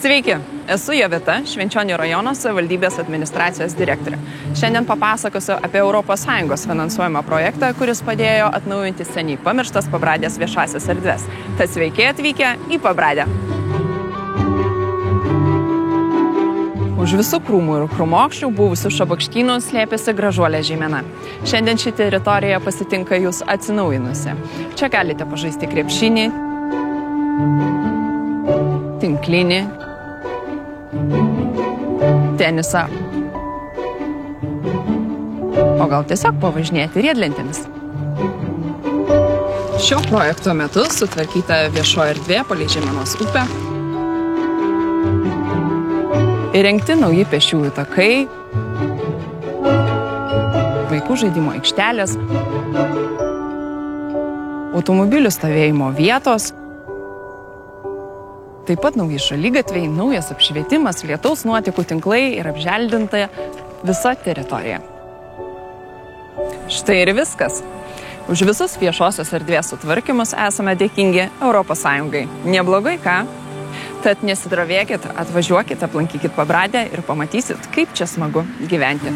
Sveiki, esu Jovita, Švenčionių rajono savivaldybės administracijos direktorė. Šiandien papasakosiu apie ES finansuojamą projektą, kuris padėjo atnaujinti seniai pamirštas Pabradės viešasias erdves. Tad sveiki atvykę į Pabradę. Už visų krūmų ir krūmokščių buvusių šabakštynų slėpėsi gražuolė žemena. Šiandien ši teritorija pasitinka jūs atsinaujinusi. Čia galite pažaisti krepšinį, tinklinį, tenisą, o gal tiesiog pavažinėti riedlentėmis. Šio projekto metu sutvarkyta viešoji erdvė palei Žeimenos upę, įrengti nauji pėsčiųjų takai, vaikų žaidimo aikštelės, automobilių stovėjimo vietos, taip pat nauji šaligatviai, naujas apšvietimas, lietaus nuotekų tinklai ir apželdinta visa teritorija. Štai ir viskas. Už visus viešosios erdvės sutvarkymus esame dėkingi ES. Neblogai, ką? Tad nesidrovėkit, atvažiuokit, aplankykit Pabradę ir pamatysit, kaip čia smagu gyventi.